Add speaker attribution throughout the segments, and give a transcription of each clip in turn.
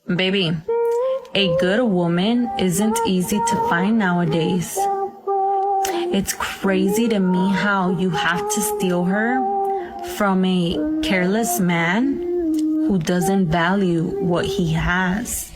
Speaker 1: Baby, a good woman isn't easy to find nowadays. It's crazy to me how you have to steal her from a careless man who doesn't value what he has.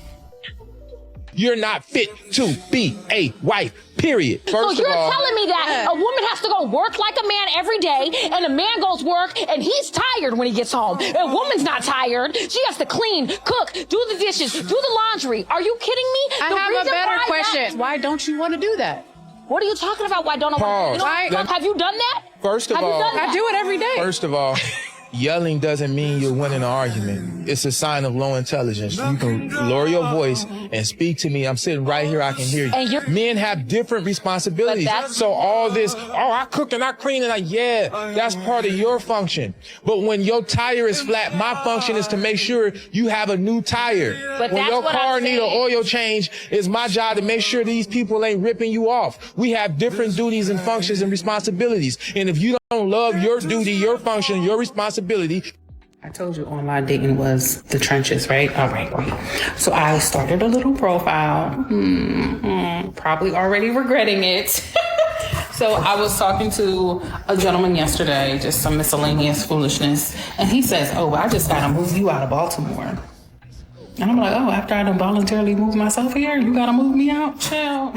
Speaker 2: You're not fit to be a wife, period.
Speaker 3: So you're telling me that a woman has to go work like a man every day, and a man goes work and he's tired when he gets home. A woman's not tired. She has to clean, cook, do the dishes, do the laundry. Are you kidding me?
Speaker 4: I have a better question. Why don't you want to do that?
Speaker 3: What are you talking about? Why don't I want to do that? Have you done that?
Speaker 2: First of all,
Speaker 4: I do it every day.
Speaker 2: First of all, yelling doesn't mean you're winning an argument. It's a sign of low intelligence. You can lower your voice and speak to me. I'm sitting right here. I can hear you. Men have different responsibilities. So all this, I cook and I clean and that's part of your function. But when your tire is flat, my function is to make sure you have a new tire.
Speaker 3: But
Speaker 2: when your car needs an oil change, it's my job to make sure these people ain't ripping you off. We have different duties and functions and responsibilities. And if you don't love your duty, your function, your responsibility.
Speaker 5: I told you online dating was the trenches, right? All right, great. So I started a little profile, probably already regretting it. So I was talking to a gentleman yesterday, just some miscellaneous foolishness. And he says, I just gotta move you out of Baltimore. And I'm like, after I done voluntarily moved myself here, you gotta move me out? Chill.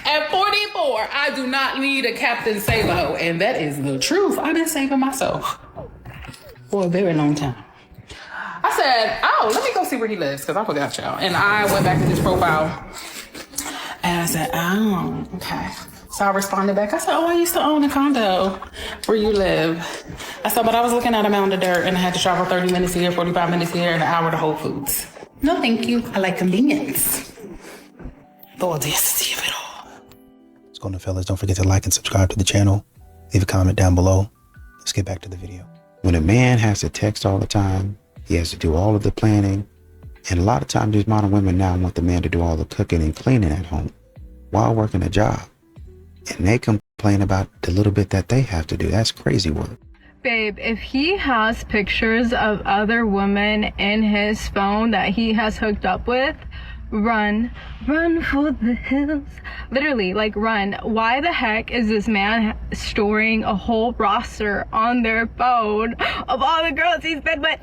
Speaker 5: At 44, I do not need a Captain Save-A-Ho, and that is the truth. I've been saving myself for a very long time. I said, let me go see where he lives, because I forgot y'all. And I went back to his profile, and I said, okay. So I responded back. I said, I used to own a condo where you live. I said, but I was looking at a mound of dirt, and I had to travel 30 minutes here, 45 minutes here, and an hour to Whole Foods. No, thank you. I like convenience. The audacity of it all.
Speaker 6: What's going on, fellas? Don't forget to like and subscribe to the channel. Leave a comment down below. Let's get back to the video. When a man has to text all the time, he has to do all of the planning. And a lot of times these modern women now want the man to do all the cooking and cleaning at home while working a job. And they complain about the little bit that they have to do. That's crazy work.
Speaker 7: Babe, if he has pictures of other women in his phone that he has hooked up with, run for the hills. Literally, like, run. Why the heck is this man storing a whole roster on their phone of all the girls he's been with?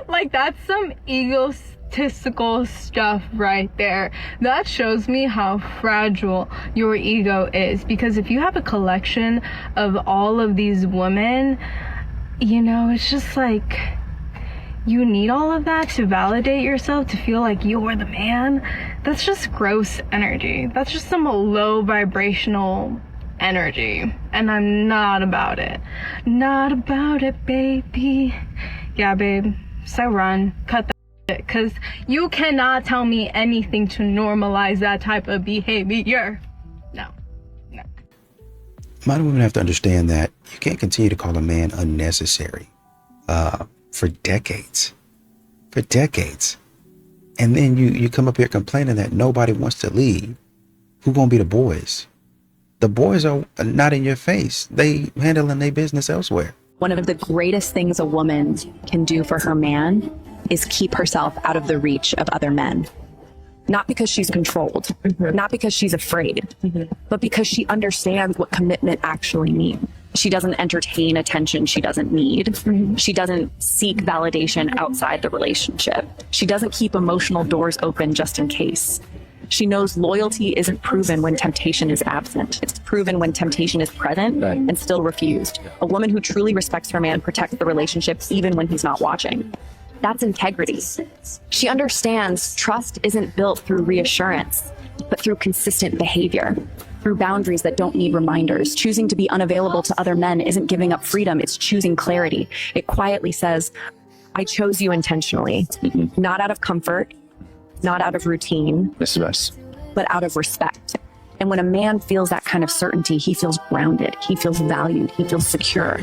Speaker 7: Like, that's some egotistical stuff right there. That shows me how fragile your ego is, because if you have a collection of all of these women, it's just like, you need all of that to validate yourself, to feel like you're the man. That's just gross energy. That's just some low vibrational energy. And I'm not about it. Not about it, baby. Yeah, babe. So run. Cut that shit. Because you cannot tell me anything to normalize that type of behavior. No.
Speaker 6: Modern women have to understand that you can't continue to call a man unnecessary. For decades. And then you come up here complaining that nobody wants to leave. Who gonna be the boys? The boys are not in your face. They handling their business elsewhere.
Speaker 8: One of the greatest things a woman can do for her man is keep herself out of the reach of other men. Not because she's controlled, not because she's afraid, but because she understands what commitment actually means. She doesn't entertain attention she doesn't need. She doesn't seek validation outside the relationship. She doesn't keep emotional doors open just in case. She knows loyalty isn't proven when temptation is absent. It's proven when temptation is present and still refused. A woman who truly respects her man protects the relationship even when he's not watching. That's integrity. She understands trust isn't built through reassurance, but through consistent behavior. Through boundaries that don't need reminders. Choosing to be unavailable to other men isn't giving up freedom, it's choosing clarity. It quietly says, I chose you intentionally, not out of comfort, not out of routine, but out of respect. And when a man feels that kind of certainty, he feels grounded, he feels valued, he feels secure.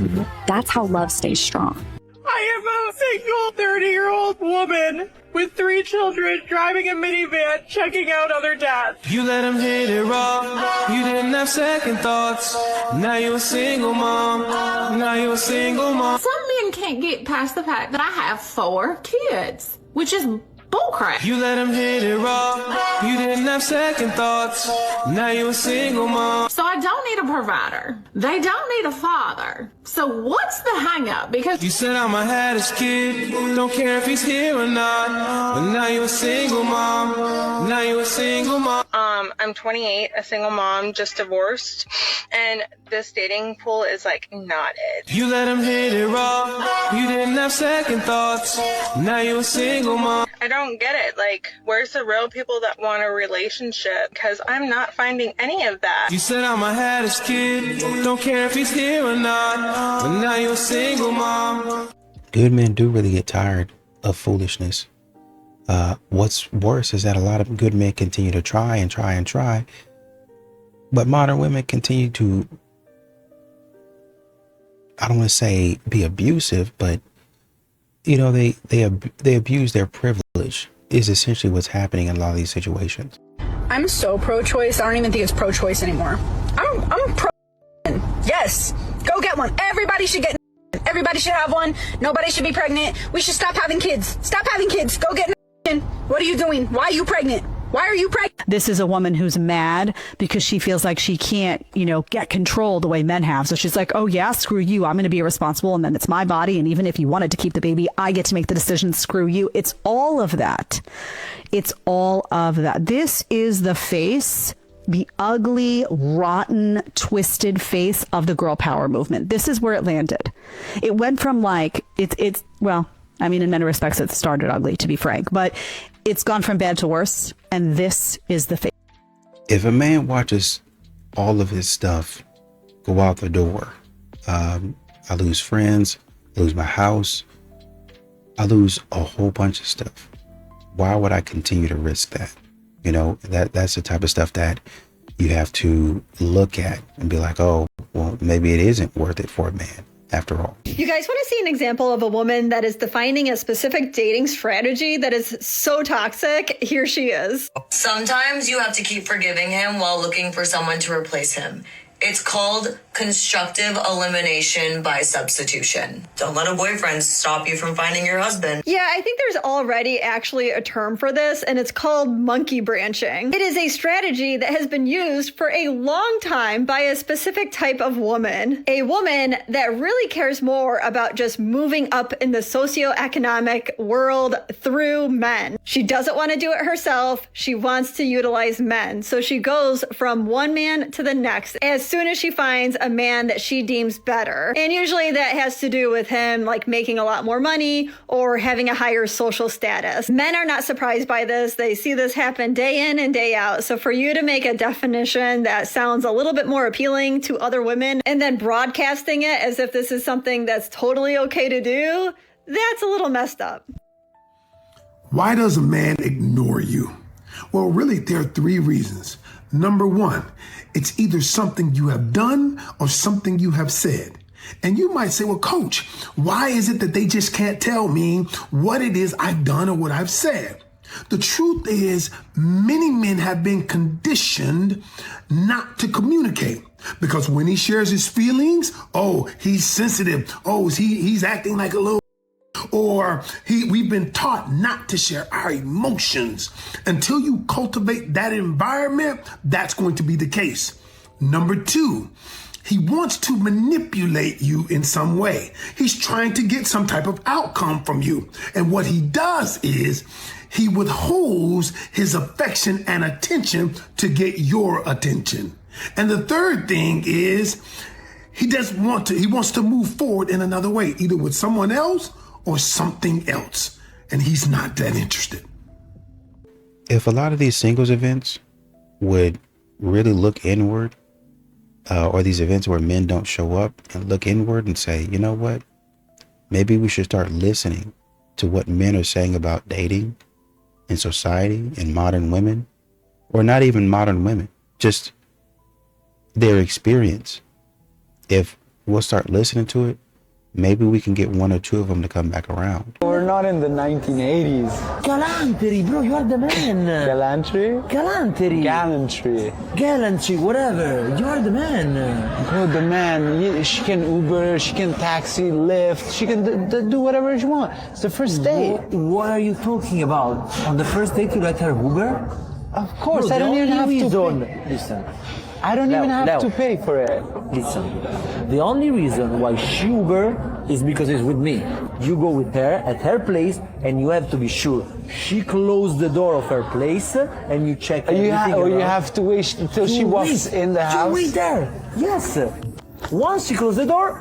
Speaker 8: That's how love stays strong.
Speaker 9: I am a single 30-year-old woman with 3 children, driving a minivan, checking out other dads.
Speaker 10: You let him hit it raw. You didn't have second thoughts. Now you're a single mom. Now you're a single mom.
Speaker 11: Some men can't get past the fact that I have 4 kids, which is bullcrap.
Speaker 10: You let him hit it raw. You didn't have second thoughts. Now you're a single mom.
Speaker 11: So I don't need a provider. They don't need a father. So what's the hang up? Because
Speaker 10: you said I'm a haddest kid. Don't care if he's here or not. But now you're a single mom. Now you're a single mom.
Speaker 12: I'm 28, a single mom, just divorced, and this dating pool is like not it.
Speaker 10: You let him hit it raw. You didn't have second thoughts. Now you're a single mom.
Speaker 12: I don't get it. Like, where's the real people that want a relationship? Because I'm not finding any of that.
Speaker 10: You said I'm a haddest kid. Don't care if he's here or not. But now you're a single mom.
Speaker 6: Good men do really get tired of foolishness. What's worse is that a lot of good men continue to try and try and try, but modern women continue to, I don't want to say be abusive, but you know, they abuse their privilege is essentially what's happening in a lot of these situations.
Speaker 13: I'm so pro-choice. I don't even think it's pro-choice anymore. I'm pro. Yes, go get one. Everybody should get. Everybody should have one. Nobody should be pregnant. We should stop having kids. Stop having kids. Go get. What are you doing? Why are you pregnant? Why are you pregnant?
Speaker 14: This is a woman who's mad because she feels like she can't, get control the way men have. So she's like, oh, yeah, screw you. I'm going to be irresponsible. And then it's my body. And even if you wanted to keep the baby, I get to make the decision. Screw you. It's all of that. It's all of that. This is the face, the ugly, rotten, twisted face of the girl power movement. This is where it landed. It went from in many respects, it started ugly, to be frank, but it's gone from bad to worse. And this is the face.
Speaker 6: If a man watches all of his stuff go out the door, I lose friends, lose my house, I lose a whole bunch of stuff. Why would I continue to risk that? That's the type of stuff that you have to look at and be like, oh, well, maybe it isn't worth it for a man after all.
Speaker 15: You guys want to see an example of a woman that is defining a specific dating strategy that is so toxic? Here she is.
Speaker 16: Sometimes you have to keep forgiving him while looking for someone to replace him. It's called constructive elimination by substitution. Don't let a boyfriend stop you from finding your husband.
Speaker 15: Yeah, I think there's already actually a term for this, and it's called monkey branching. It is a strategy that has been used for a long time by a specific type of woman. A woman that really cares more about just moving up in the socioeconomic world through men. She doesn't want to do it herself. She wants to utilize men. So she goes from one man to the next as soon as she finds a man that she deems better. And usually that has to do with him like making a lot more money or having a higher social status. Men are not surprised by this. They see this happen day in and day out. So for you to make a definition that sounds a little bit more appealing to other women and then broadcasting it as if this is something that's totally okay to do, that's a little messed up.
Speaker 17: Why does a man ignore you? Well, really, there are 3 reasons. Number 1, it's either something you have done or something you have said. And you might say, well, coach, why is it that they just can't tell me what it is I've done or what I've said? The truth is, many men have been conditioned not to communicate. Because when he shares his feelings, oh, he's sensitive. Oh, he's acting like a little. Or we've been taught not to share our emotions. Until you cultivate that environment, that's going to be the case. Number 2, he wants to manipulate you in some way. He's trying to get some type of outcome from you. And what he does is he withholds his affection and attention to get your attention. And the third thing is he wants to move forward in another way, either with someone else or something else, and he's not that interested.
Speaker 6: If a lot of these singles events would really look inward, or these events where men don't show up and look inward and say, you know what, maybe we should start listening to what men are saying about dating in society and modern women, or not even modern women, just their experience. If we'll start listening to it, maybe we can get one or two of them to come back around.
Speaker 18: We're not in the 1980s.
Speaker 19: Galantery, bro, you are the man.
Speaker 18: Gallantry?
Speaker 19: Galantery.
Speaker 18: Gallantry.
Speaker 19: Gallantry, whatever. You are the man.
Speaker 18: Bro, the man. She can Uber, she can taxi, Lyft, she can do whatever she wants. It's the first date.
Speaker 19: What are you talking about? On the first date, you let her Uber?
Speaker 18: Of course, I don't even have to pay.
Speaker 19: Listen.
Speaker 18: I don't even have to pay for it.
Speaker 19: Listen, the only reason why she Uber is because it's with me. You go with her at her place, and you have to be sure she closed the door of her place, and you check everything.
Speaker 18: You have to wait until she walks in the house.
Speaker 19: You wait there. Yes. Once she closes the door,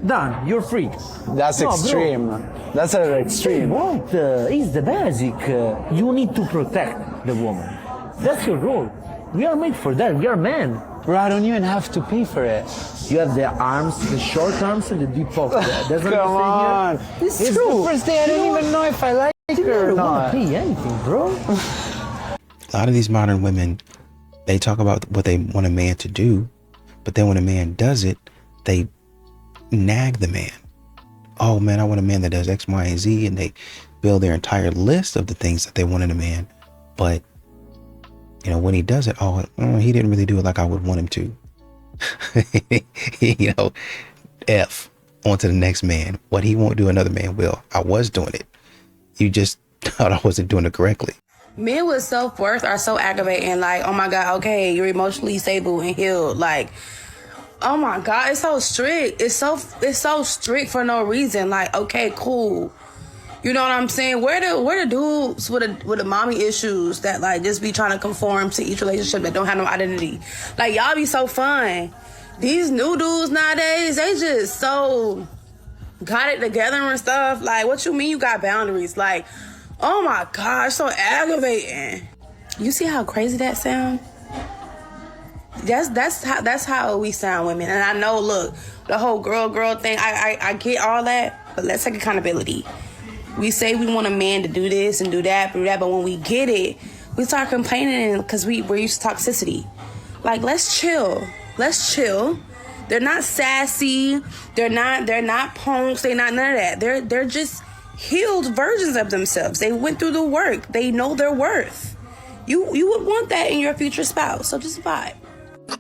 Speaker 19: done. You're free.
Speaker 18: That's extreme. Bro. That's an extreme.
Speaker 19: What? It's the basic. You need to protect the woman. That's your role. We are made for that. We are men.
Speaker 18: Bro, I don't even have to pay for it.
Speaker 19: You have the arms, the short arms, and the deep pocket. That's what
Speaker 18: Come on.
Speaker 19: Here. It's
Speaker 18: true.
Speaker 19: The
Speaker 18: first day. I don't even know if I like her or not.
Speaker 19: Pay anything, bro.
Speaker 6: A lot of these modern women, they talk about what they want a man to do, but then when a man does it, they nag the man. Oh man, I want a man that does X, Y, and Z, and they build their entire list of the things that they want in a man. But you know, when he does it, he didn't really do it like I would want him to. You know, F, on to the next man. What he won't do, another man will. I was doing it. You just thought I wasn't doing it correctly.
Speaker 20: Men with self-worth are so aggravating. Like, oh my God, okay, you're emotionally stable and healed. Like, oh my God, it's so strict. It's so strict for no reason. Like, okay, cool. You know what I'm saying? Where the dudes with the mommy issues that like just be trying to conform to each relationship that don't have no identity? Like, y'all be so fun. These new dudes nowadays, they just so got it together and stuff. Like, what you mean you got boundaries? Like, oh my gosh, so aggravating. You see how crazy that sound? That's how we sound, women. And I know, look, the whole girl thing, I get all that, but let's take accountability. We say we want a man to do this and do that, but when we get it, we start complaining because we're used to toxicity. Like, let's chill. Let's chill. They're not sassy. They're not punks. They're not none of that. They're just healed versions of themselves. They went through the work. They know their worth. You would want that in your future spouse. So just vibe.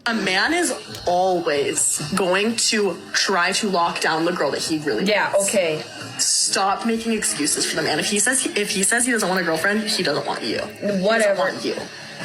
Speaker 21: A man is always going to try to lock down the girl that he really wants.
Speaker 22: Yeah, okay.
Speaker 21: Stop making excuses for the man. If he says he doesn't want a girlfriend, he doesn't want you.
Speaker 22: Whatever.
Speaker 21: He doesn't want you.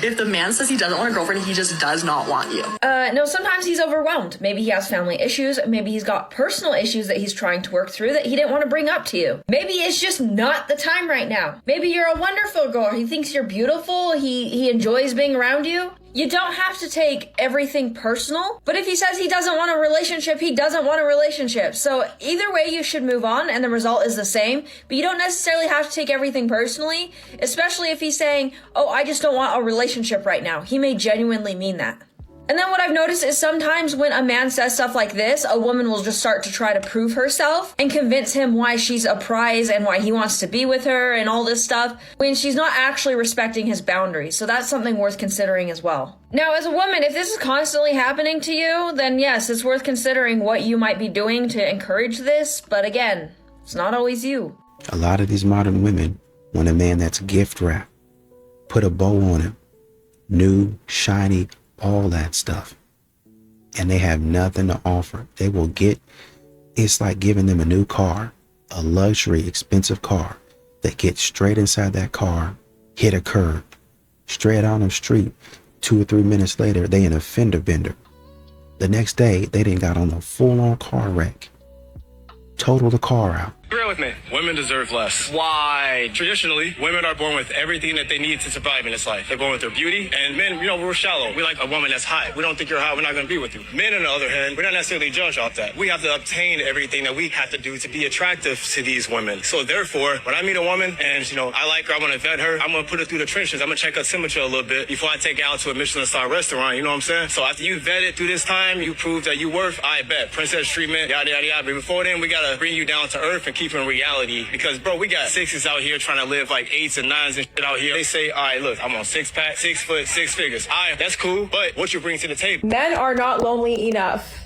Speaker 21: If the man says he doesn't want a girlfriend, he just does not want you.
Speaker 22: No, sometimes he's overwhelmed. Maybe he has family issues. Maybe he's got personal issues that he's trying to work through that he didn't want to bring up to you. Maybe it's just not the time right now. Maybe you're a wonderful girl. He thinks you're beautiful. He enjoys being around you. You don't have to take everything personal, but if he says he doesn't want a relationship, he doesn't want a relationship. So either way, you should move on and the result is the same, but you don't necessarily have to take everything personally, especially if he's saying, oh, I just don't want a relationship right now. He may genuinely mean that. And then what I've noticed is sometimes when a man says stuff like this, a woman will just start to try to prove herself and convince him why she's a prize and why he wants to be with her and all this stuff when she's not actually respecting his boundaries. So that's something worth considering as well. Now, as a woman, if this is constantly happening to you, then yes, it's worth considering what you might be doing to encourage this. But again, it's not always you.
Speaker 6: A lot of these modern women want a man that's gift wrapped, put a bow on him, new, shiny, all that stuff, and they have nothing to offer. They will it's like giving them a new car, a luxury, expensive car. They get straight inside that car, hit a curb, straight on the street. 2 or 3 minutes later, they in a fender bender. The next day, they done got on a full-on car wreck, total the car out.
Speaker 23: Agree with me. Women deserve less. Why? Traditionally, women are born with everything that they need to survive in this life. They're born with their beauty, and men, we're shallow. We like a woman that's hot. We don't think you're hot, we're not going to be with you. Men, on the other hand, we're not necessarily judged off that. We have to obtain everything that we have to do to be attractive to these women. So therefore, when I meet a woman and, I like her, I want to vet her, I'm going to put her through the trenches. I'm going to check her temperature a little bit before I take her out to a Michelin-star restaurant, you know what I'm saying? So after you vet it through this time, you prove that you worth, I bet. Princess treatment, yada, yada, yada. But before then, we got to bring you down to earth and keep you in reality. Because, bro, we got 6s out here trying to live like 8s and 9s and shit out here. They say, all right, look, I'm on 6-pack, 6 foot, 6 figures. All right, that's cool, but what you bring to the table?
Speaker 24: Men are not lonely enough.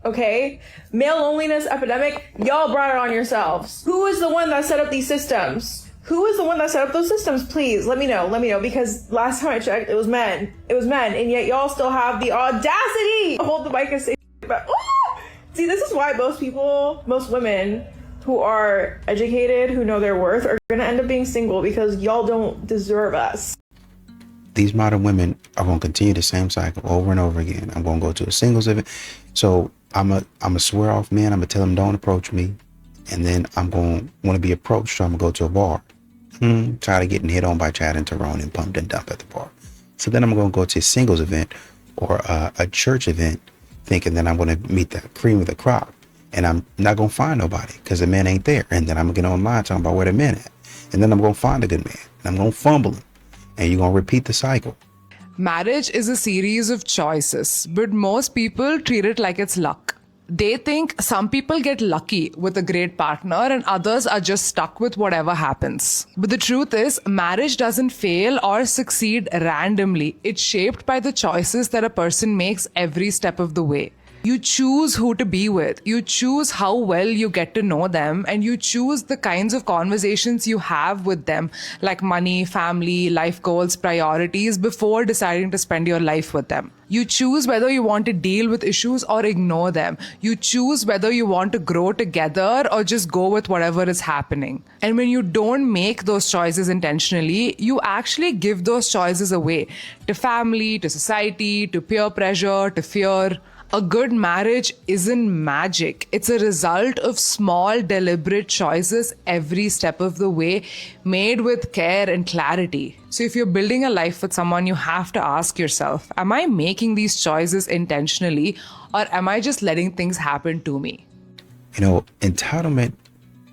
Speaker 1: okay? Male loneliness epidemic, y'all brought it on yourselves. Who is the one that set up these systems? Who is the one that set up those systems? Please, let me know, because last time I checked, it was men, and yet y'all still have the audacity to hold the mic and say about, oh! See, this is why most women who are educated, who know their worth, are gonna end up being single, because y'all don't deserve us.
Speaker 6: These modern women are going to continue the same cycle over and over again. I'm going to go to a singles event. So I'm a swear off men. I'm going to tell them don't approach me. And then I'm going to want to be approached. So I'm going to go to a bar. Tired of getting hit on by Chad and Tyrone and pumped and dumped at the bar. So then I'm going to go to a singles event or a church event, thinking that I'm going to meet the cream of the crop. And I'm not going to find nobody because the men ain't there. And then I'm going to get online talking about where the men at. And then I'm going to find a good man. And I'm going to fumble him. And you're going to repeat the cycle.
Speaker 3: Marriage is a series of choices, but most people treat it like it's luck. They think some people get lucky with a great partner and others are just stuck with whatever happens. But the truth is, marriage doesn't fail or succeed randomly. It's shaped by the choices that a person makes every step of the way. You choose who to be with, you choose how well you get to know them, and you choose the kinds of conversations you have with them, like money, family, life goals, priorities, before deciding to spend your life with them. You choose whether you want to deal with issues or ignore them. You choose whether you want to grow together or just go with whatever is happening. And when you don't make those choices intentionally, you actually give those choices away to family, to society, to peer pressure, to fear. A good marriage isn't magic. It's a result of small, deliberate choices every step of the way, made with care and clarity. So if you're building a life with someone, you have to ask yourself, am I making these choices intentionally, or am I just letting things happen to me?
Speaker 6: You know, entitlement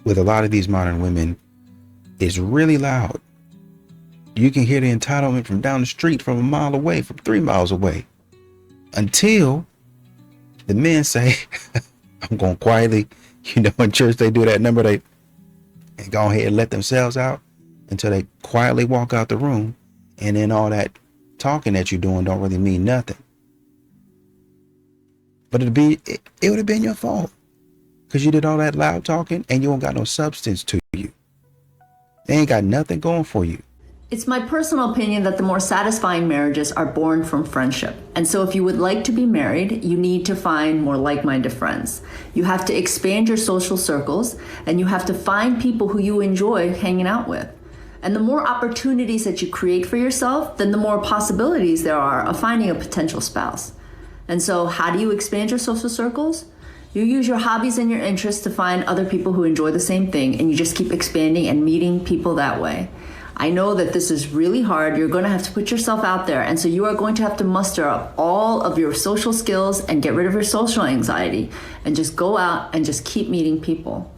Speaker 6: with a lot of these modern women is really loud. You can hear the entitlement from down the street, from a mile away, from 3 miles away, until the men say, I'm going quietly, you know, in church they do that number, they go ahead and let themselves out until they quietly walk out the room, and then all that talking that you're doing don't really mean nothing. But it would have been your fault, because you did all that loud talking and you don't got no substance to you. They ain't got nothing going for you.
Speaker 4: It's my personal opinion that the more satisfying marriages are born from friendship. And so if you would like to be married, you need to find more like-minded friends. You have to expand your social circles, and you have to find people who you enjoy hanging out with. And the more opportunities that you create for yourself, then the more possibilities there are of finding a potential spouse. And so how do you expand your social circles? You use your hobbies and your interests to find other people who enjoy the same thing, and you just keep expanding and meeting people that way. I know that this is really hard. You're going to have to put yourself out there. And so you are going to have to muster up all of your social skills and get rid of your social anxiety and just go out and just keep meeting people.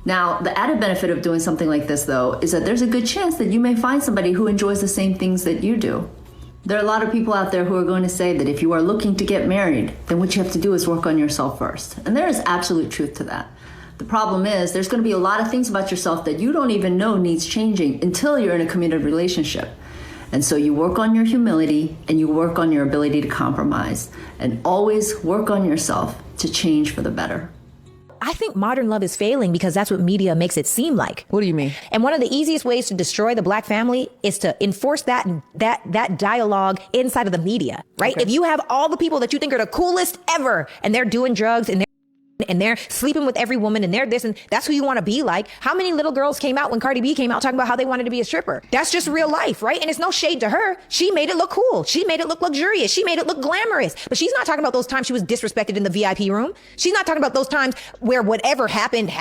Speaker 4: Now, the added benefit of doing something like this, though, is that there's a good chance that you may find somebody who enjoys the same things that you do. There are a lot of people out there who are going to say that if you are looking to get married, then what you have to do is work on yourself first. And there is absolute truth to that. The problem is there's going to be a lot of things about yourself that you don't even know needs changing until you're in a committed relationship. And so you work on your humility and you work on your ability to compromise, and always work on yourself to change for the better.
Speaker 24: I think modern love is failing because that's what media makes it seem like.
Speaker 3: What do you mean?
Speaker 24: And one of the easiest ways to destroy the black family is to enforce that dialogue inside of the media, right? Okay. If you have all the people that you think are the coolest ever and they're doing drugs and they're sleeping with every woman and they're this, and that's who you want to be like. How many little girls came out when Cardi B came out talking about how they wanted to be a stripper? That's just real life, right? And it's no shade to her. She made it look cool. She made it look luxurious. She made it look glamorous. But she's not talking about those times she was disrespected in the VIP room. She's not talking about those times where whatever happened.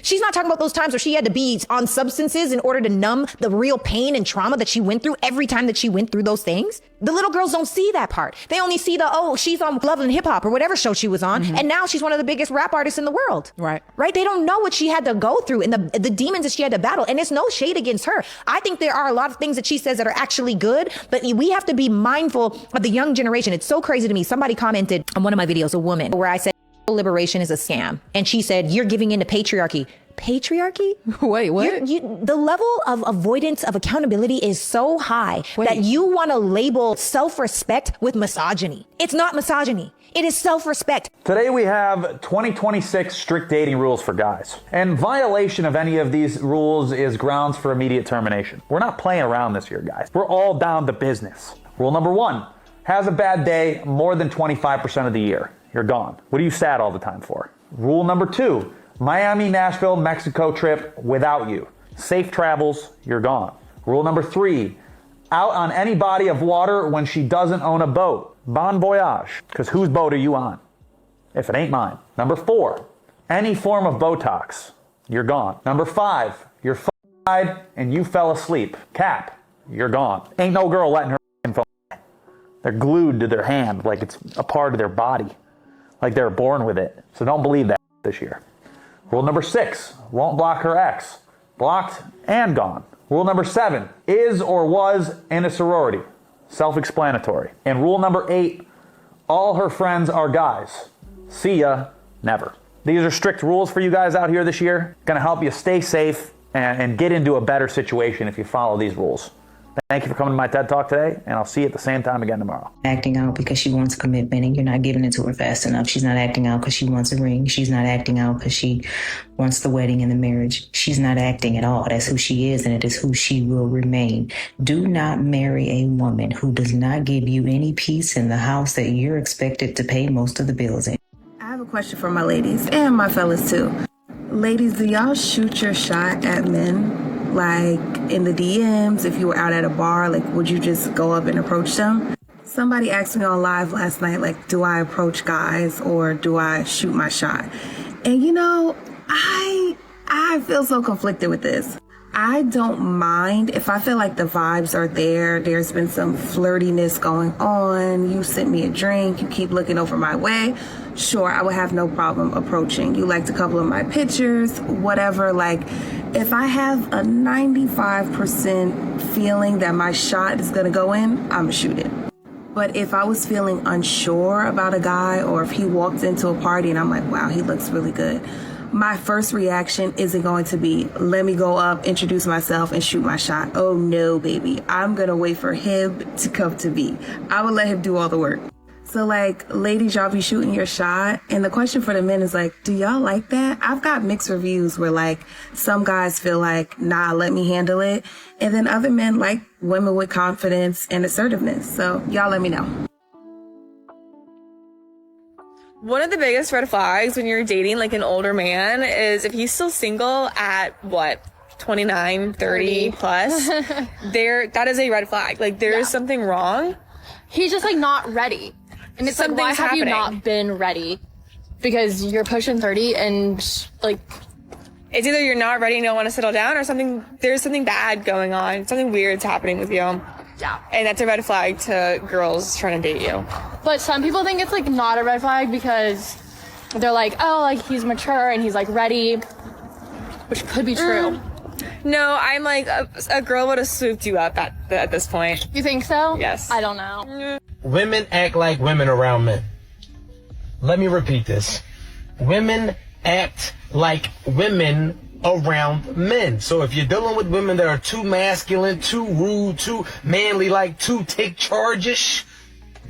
Speaker 24: She's not talking about those times where she had to be on substances in order to numb the real pain and trauma that she went through every time that she went through those things. The little girls don't see that part. They only see she's on Love and Hip Hop or whatever show she was on. Mm-hmm. And now she's one of the biggest rap artists in the world. Right. They don't know what she had to go through and the demons that she had to battle. And it's no shade against her. I think there are a lot of things that she says that are actually good, but we have to be mindful of the young generation. It's so crazy to me. Somebody commented on one of my videos, a woman, where I said liberation is a scam. And she said, you're giving into patriarchy. patriarchy.
Speaker 3: Wait, what?
Speaker 24: The level of avoidance of accountability is so high that you want to label self-respect with misogyny. It's not misogyny. It is self-respect.
Speaker 2: Today we have 2026 strict dating rules for guys. And violation of any of these rules is grounds for immediate termination. We're not playing around this year, guys. We're all down to business. Rule number 1, has a bad day more than 25% of the year. You're gone. What are you sad all the time for? Rule number 2, Miami, Nashville, Mexico trip without you. Safe travels, you're gone. Rule number 3, out on any body of water when she doesn't own a boat. Bon voyage, because whose boat are you on? If it ain't mine. Number 4, any form of Botox, you're gone. Number 5, you're f***ed and you fell asleep. Cap, you're gone. Ain't no girl letting her f***. They're glued to their hand like it's a part of their body, like they were born with it. So don't believe that this year. Rule number 6, won't block her ex. Blocked and gone. Rule number 7, is or was in a sorority. Self-explanatory. And rule number 8, all her friends are guys. See ya, never. These are strict rules for you guys out here this year. Gonna help you stay safe and get into a better situation if you follow these rules. Thank you for coming to my TED Talk today, and I'll see you at the same time again tomorrow.
Speaker 5: Acting out because she wants commitment and you're not giving it to her fast enough. She's not acting out because she wants a ring. She's not acting out because she wants the wedding and the marriage. She's not acting at all. That's who she is, and it is who she will remain. Do not marry a woman who does not give you any peace in the house that you're expected to pay most of the bills in.
Speaker 7: I have a question for my ladies and my fellas too. Ladies, do y'all shoot your shot at men? Like in the DMs, if you were out at a bar, like would you just go up and approach them? Somebody asked me on live last night, like, do I approach guys or do I shoot my shot? And you know, I feel so conflicted with this. I don't mind if I feel like the vibes are there. There's been some flirtiness going on. You sent me a drink. You keep looking over my way. Sure, I would have no problem approaching. You liked a couple of my pictures, whatever. Like, if I have a 95% feeling that my shot is going to go in, I'm going to shoot it. But if I was feeling unsure about a guy, or if he walked into a party and I'm like, wow, he looks really good, my first reaction isn't going to be, let me go up, introduce myself, and shoot my shot. Oh no, baby. I'm going to wait for him to come to me. I would let him do all the work. So like, ladies, y'all be shooting your shot. And the question for the men is like, do y'all like that? I've got mixed reviews where like, some guys feel like, nah, let me handle it. And then other men like women with confidence and assertiveness. So y'all let me know.
Speaker 8: One of the biggest red flags when you're dating like an older man is if he's still single at what, 29, 30 plus, that is a red flag. Like there is something wrong.
Speaker 25: He's just like not ready. And it's like, why have you not been ready? Because you're pushing 30 and like,
Speaker 8: it's either you're not ready and don't want to settle down, or there's something bad going on. Something weird's happening with you.
Speaker 25: Yeah.
Speaker 8: And that's a red flag to girls trying to date you.
Speaker 25: But some people think it's like not a red flag because they're like, oh, like he's mature and he's like ready, which could be true.
Speaker 8: No, I'm like, a girl would have swooped you up at this point.
Speaker 25: You think so?
Speaker 8: Yes.
Speaker 25: I don't know.
Speaker 26: Women act like women around men. Let me repeat this. Women act like women around men. So if you're dealing with women that are too masculine, too rude, too manly, like too take charge-ish,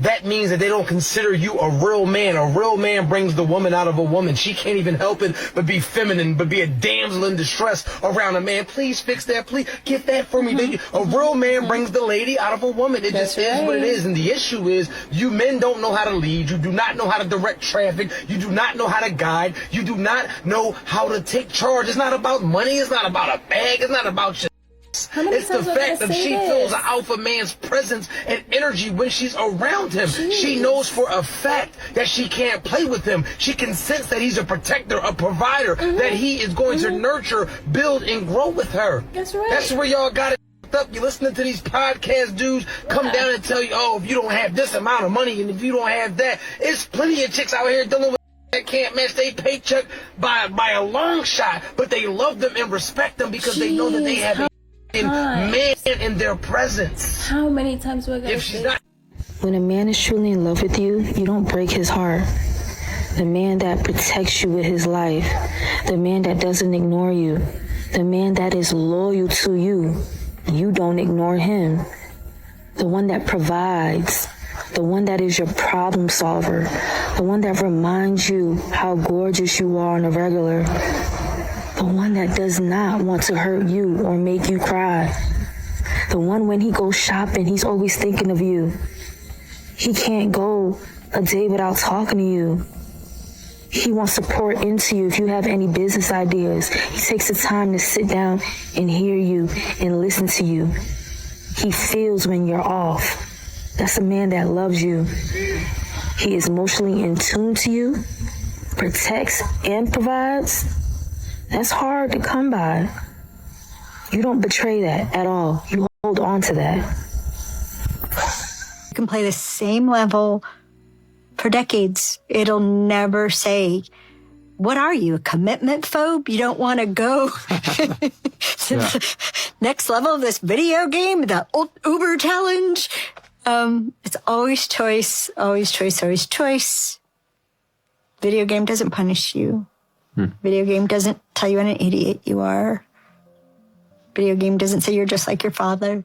Speaker 26: that means that they don't consider you a real man. A real man brings the woman out of a woman. She can't even help it but be feminine, but be a damsel in distress around a man. Please fix that. Please get that for me, baby. A real man brings the lady out of a woman. It just is what it is. And the issue is you men don't know how to lead. You do not know how to direct traffic. You do not know how to guide. You do not know how to take charge. It's not about money. It's not about a bag. It's not about your... It's the fact that she feels an alpha man's presence and energy when she's around him. Jeez. She knows for a fact that she can't play with him. She can sense that he's a protector, a provider, that he is going to nurture, build, and grow with her.
Speaker 25: That's right.
Speaker 26: That's where y'all got it up. You're listening to these podcast dudes come down and tell you, oh, if you don't have this amount of money and if you don't have that, it's plenty of chicks out here dealing with that can't match their paycheck by a long shot, but they love them and respect them because they know that they have a man in their presence.
Speaker 25: How many times do I gotta
Speaker 26: if she's not...
Speaker 5: When a man is truly in love with you, you don't break his heart.
Speaker 9: the man that protects you with his life, the man that doesn't ignore you, the man that is loyal to you. You don't ignore him. The one that provides, the one that is your problem solver, the one that reminds you how gorgeous you are on a regular, the one that does not want to hurt you or make you cry, the one when he goes shopping, he's always thinking of you. He can't go a day without talking to you. He wants to pour into you if you have any business ideas. He takes the time to sit down and hear you and listen to you. He feels when you're off. That's a man that loves you. He is emotionally in tune to you, protects and provides. That's hard to come by. You don't betray that at all. You hold on to that.
Speaker 10: You can play the same level for decades. It'll never say, what are you, a commitment phobe? You don't want to go to the next level of this video game, the Uber challenge? It's always choice, always choice, always choice. Video game doesn't punish you. Video game doesn't tell you what an idiot you are. Video game doesn't say you're just like your father.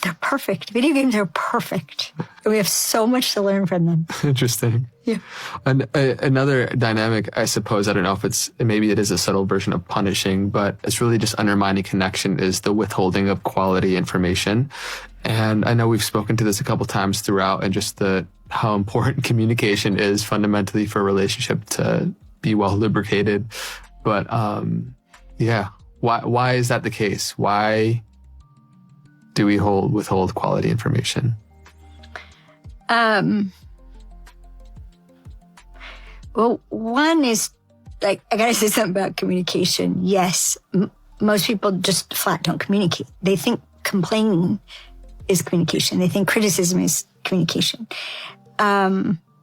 Speaker 10: They're perfect. Video games are perfect. We have so much to learn from them.
Speaker 11: Interesting.
Speaker 10: Yeah.
Speaker 11: Another dynamic, I suppose, I don't know if maybe it is a subtle version of punishing, but it's really just undermining connection, is the withholding of quality information. And I know we've spoken to this a couple times throughout, and just how important communication is fundamentally for a relationship to be well lubricated. But why is that the case? Why do we withhold quality information?
Speaker 10: Well, one is, I gotta say something about communication. Yes, most people just flat don't communicate. They think complaining is communication. They think criticism is communication.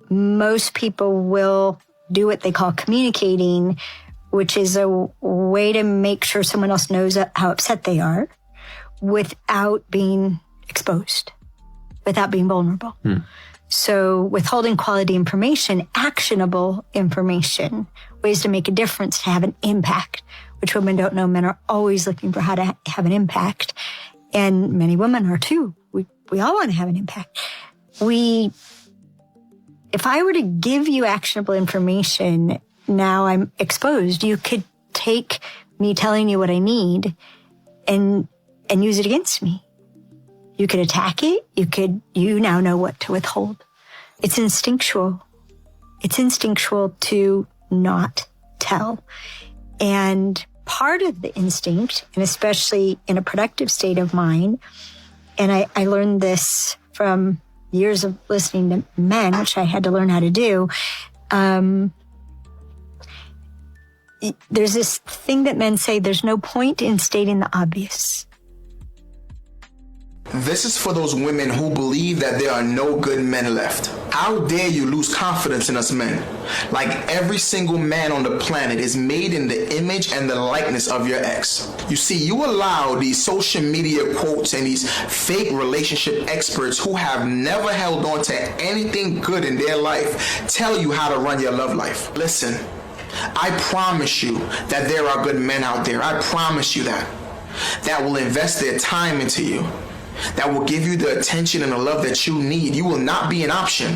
Speaker 10: Most people will do what they call communicating, which is a way to make sure someone else knows how upset they are without being exposed, without being vulnerable. So withholding quality information, actionable information, ways to make a difference, to have an impact, which women don't know. Men are always looking for how to have an impact. And many women are too. We all want to have an impact. If I were to give you actionable information, now I'm exposed. You could take me telling you what I need and use it against me. You could attack it. You now know what to withhold. It's instinctual. It's instinctual to not tell. And part of the instinct, and especially in a productive state of mind, and I learned this from years of listening to men, which I had to learn how to do. There's this thing that men say, there's no point in stating the obvious.
Speaker 12: This is for those women who believe that there are no good men left. How dare you lose confidence in us men? Like every single man on the planet is made in the image and the likeness of your ex. You see, you allow these social media quotes and these fake relationship experts who have never held on to anything good in their life tell you how to run your love life. Listen, I promise you that there are good men out there. I promise you that will invest their time into you, that will give you the attention and the love that you need. You will not be an option.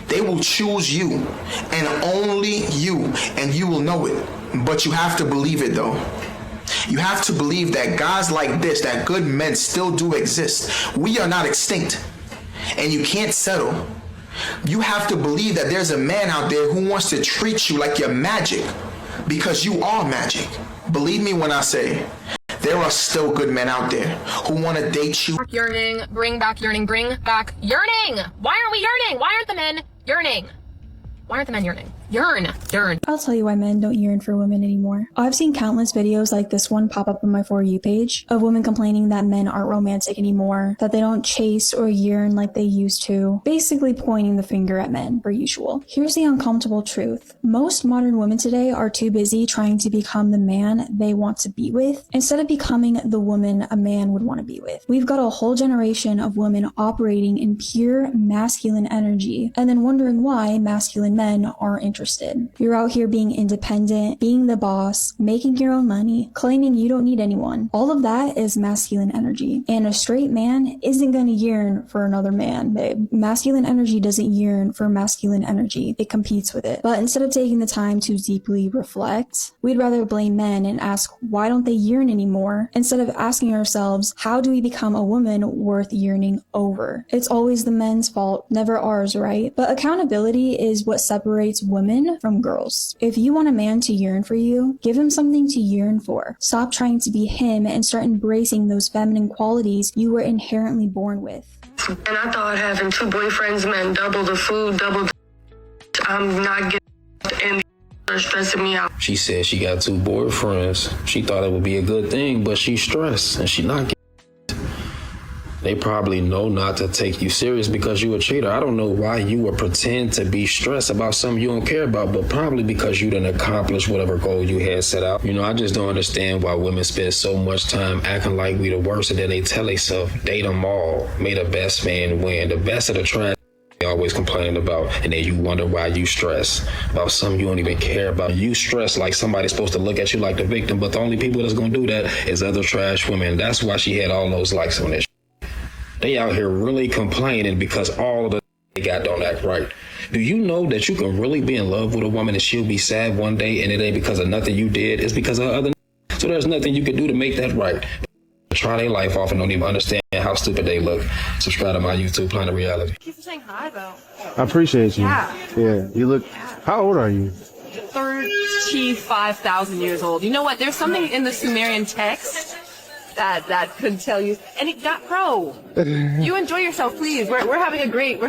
Speaker 12: They will choose you and only you, and you will know it. But you have to believe it though. You have to believe that guys like this, that good men still do exist. We are not extinct, and you can't settle. You have to believe that there's a man out there who wants to treat you like you're magic, because you are magic. Believe me when I say, there are still good men out there who want to date you.
Speaker 13: Yearning, bring back yearning, bring back yearning. Why aren't we yearning? Why aren't the men yearning? Why aren't the men yearning? Yearn.
Speaker 14: I'll tell you why men don't yearn for women anymore. I've seen countless videos like this one pop up on my For You page of women complaining that men aren't romantic anymore, that they don't chase or yearn like they used to, basically pointing the finger at men, per usual. Here's the uncomfortable truth. Most modern women today are too busy trying to become the man they want to be with, instead of becoming the woman a man would want to be with. We've got a whole generation of women operating in pure masculine energy, and then wondering why masculine men aren't interested. You're out here being independent, being the boss, making your own money, claiming you don't need anyone. All of that is masculine energy. And a straight man isn't going to yearn for another man, babe. Masculine energy doesn't yearn for masculine energy. It competes with it. But instead of taking the time to deeply reflect, we'd rather blame men and ask, why don't they yearn anymore? Instead of asking ourselves, how do we become a woman worth yearning over? It's always the men's fault, never ours, right? But accountability is what separates women from girls. If you want a man to yearn for you, give him something to yearn for. Stop trying to be him and start embracing those feminine qualities you were inherently born with.
Speaker 15: And I thought having 2 boyfriends meant double the food, I'm not getting, and they're stressing me out.
Speaker 16: She said she got 2 boyfriends. She thought it would be a good thing, but she's stressed and she not getting. They probably know not to take you serious because you a cheater. I don't know why you would pretend to be stressed about something you don't care about, but probably because you didn't accomplish whatever goal you had set out. You know, I just don't understand why women spend so much time acting like we the worst, and then they tell themselves, date them all, may the best man win. The best of the trash always complaining about, and then you wonder why you stress about something you don't even care about. You stress like somebody's supposed to look at you like the victim, but the only people that's gonna do that is other trash women. That's why she had all those likes on this. They out here really complaining because all of the they got don't act right. Do you know that you can really be in love with a woman and she'll be sad one day and it ain't because of nothing you did, it's because of other. So there's nothing you can do to make that right. Try their life off and don't even understand how stupid they look. Subscribe to my YouTube, Planet Reality.
Speaker 25: Thank you for saying hi, though.
Speaker 17: I appreciate you.
Speaker 25: Yeah.
Speaker 17: You look, how old are you?
Speaker 25: 35,000 years old. You know what? There's something in the Sumerian text that could tell you. And it got you enjoy yourself, please. We're having a great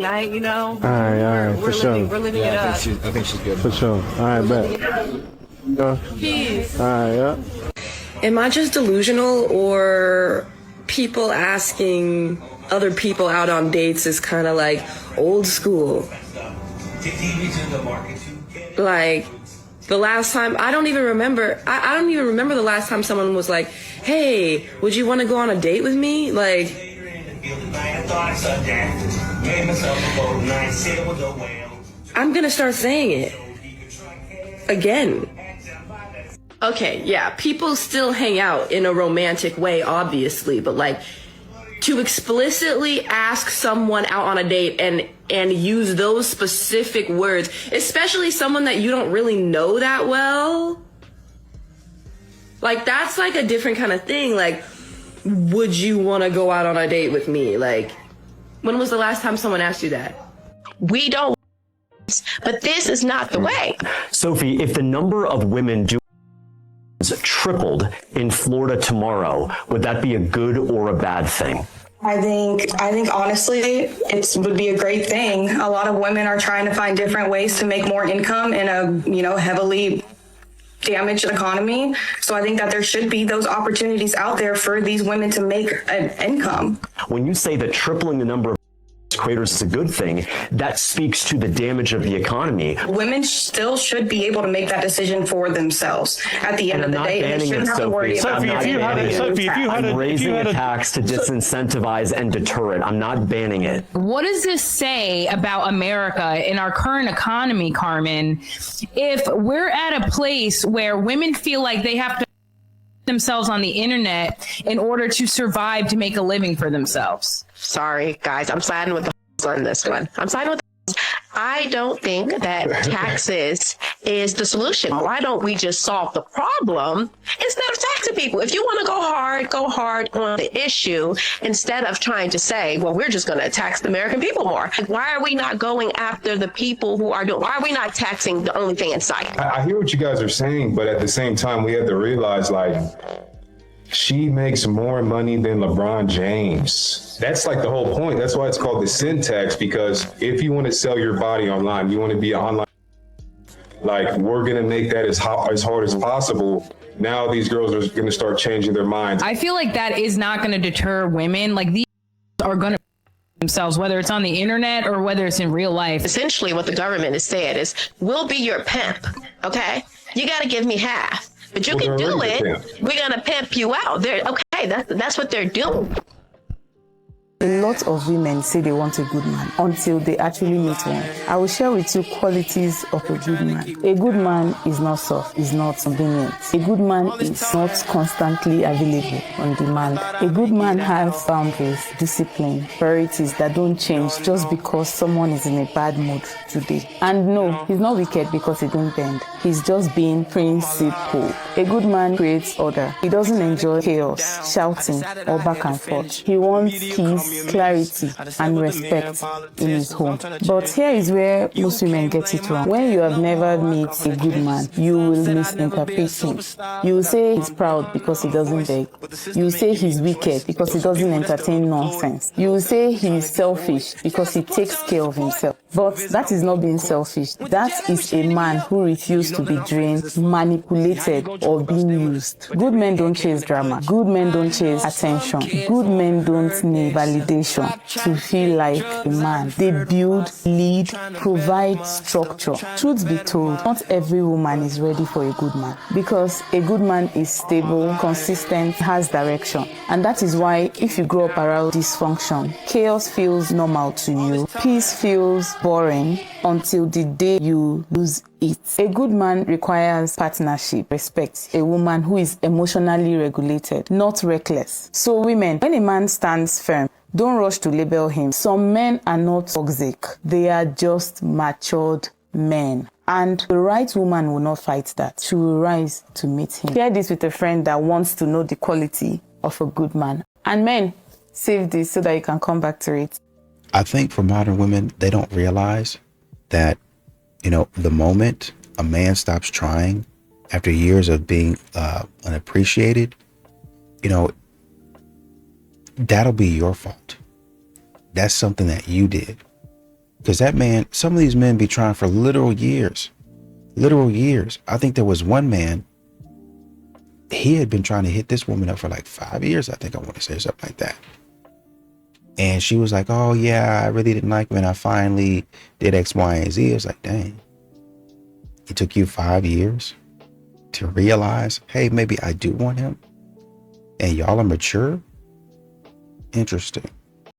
Speaker 25: night, you know.
Speaker 17: All right,
Speaker 25: we're
Speaker 17: for sure.
Speaker 25: We're living it up.
Speaker 17: I think she's good. For sure. All right, bet.
Speaker 25: Peace.
Speaker 17: All right, yeah.
Speaker 15: Am I just delusional, or people asking other people out on dates is kind of like old school? Like, the last time, I don't even remember the last time someone was like, hey, would you want to go on a date with me? Like, I'm gonna start saying it again. Okay, yeah, people still hang out in a romantic way, obviously, but like, to explicitly ask someone out on a date and use those specific words, especially someone that you don't really know that well, like, that's like a different kind of thing. Like, would you want to go out on a date with me? Like, when was the last time someone asked you that?
Speaker 18: We don't, but this is not the way.
Speaker 27: Sophie, if the number of women doing tripled in Florida tomorrow, would that be a good or a bad thing?
Speaker 15: I think honestly, it would be a great thing. A lot of women are trying to find different ways to make more income in a, heavily damaged economy. So I think that there should be those opportunities out there for these women to make an income.
Speaker 27: When you say that tripling the number of creators is a good thing, that speaks to the damage of the economy.
Speaker 15: Women still should be able to make that decision for themselves at the end of the day. And they shouldn't have to worry about it.
Speaker 27: I'm raising a tax to disincentivize and deter it. I'm not banning it.
Speaker 28: What does this say about America in our current economy, Carmen, if we're at a place where women feel like they have to themselves on the internet in order to survive, to make a living for themselves?
Speaker 18: Sorry, guys, I'm siding with the on this one. I don't think that taxes is the solution. Why don't we just solve the problem instead of taxing people? If you want to go hard on the issue instead of trying to say, well, we're just going to tax the American people more. Why are we not going after the people who are doing, why are we not taxing the only thing in sight?
Speaker 29: I hear what you guys are saying, but at the same time, we have to realize, like, she makes more money than LeBron James. That's like the whole point. That's why it's called the sin tax, because if you want to sell your body online, you want to be an online like, we're going to make that as hard as possible. Now these girls are going to start changing their minds.
Speaker 28: I feel like that is not going to deter women. Like, these are going to themselves, whether it's on the internet or whether it's in real life.
Speaker 18: Essentially, what the government has said is, we'll be your pimp, okay? You got to give me half. But you can do it. We're going to pimp you out. Okay, that's what they're doing.
Speaker 1: A lot of women say they want a good man until they actually meet one. I will share with you qualities of a good man. A good man is not soft, is not convenient. A good man is not constantly available on demand. A good man has boundaries, discipline, priorities that don't change just because someone is in a bad mood today. And no, he's not wicked because he don't bend. He's just being principled. A good man creates order. He doesn't enjoy chaos, shouting, or back and forth. He wants peace, clarity, and respect in his home. But here is where most women get it wrong. When you have never met a good man, you will misinterpret him. You will say he's proud because he doesn't beg. You will say he's wicked because he doesn't entertain nonsense. You will say he's selfish because he takes care of himself. But that is not being selfish. That is a man who refused to be drained, manipulated, or being used. Good men don't chase drama. Good men don't chase attention. Good men don't need validation to feel like a man. They build, lead, provide structure. Truth be told, not every woman is ready for a good man, because a good man is stable, consistent, has direction. And that is why if you grow up around dysfunction, chaos feels normal to you, peace feels boring until the day you lose it. A good man requires partnership, respect, a woman who is emotionally regulated, not reckless. So women, when a man stands firm, don't rush to label him. Some men are not toxic. They are just matured men. And the right woman will not fight that. She will rise to meet him. Share this with a friend that wants to know the quality of a good man. And men, save this so that you can come back to it.
Speaker 4: I think for modern women, they don't realize that, the moment a man stops trying after years of being unappreciated, that'll be your fault. That's something that you did. Because that man, some of these men be trying for literal years. I think there was one man, he had been trying to hit this woman up for like 5 years. I think I want to say something like that. And she was like, oh yeah, I really didn't like him. And I finally did X, Y, and Z. I was like, dang, it took you 5 years to realize, hey, maybe I do want him. And y'all are mature. Interesting.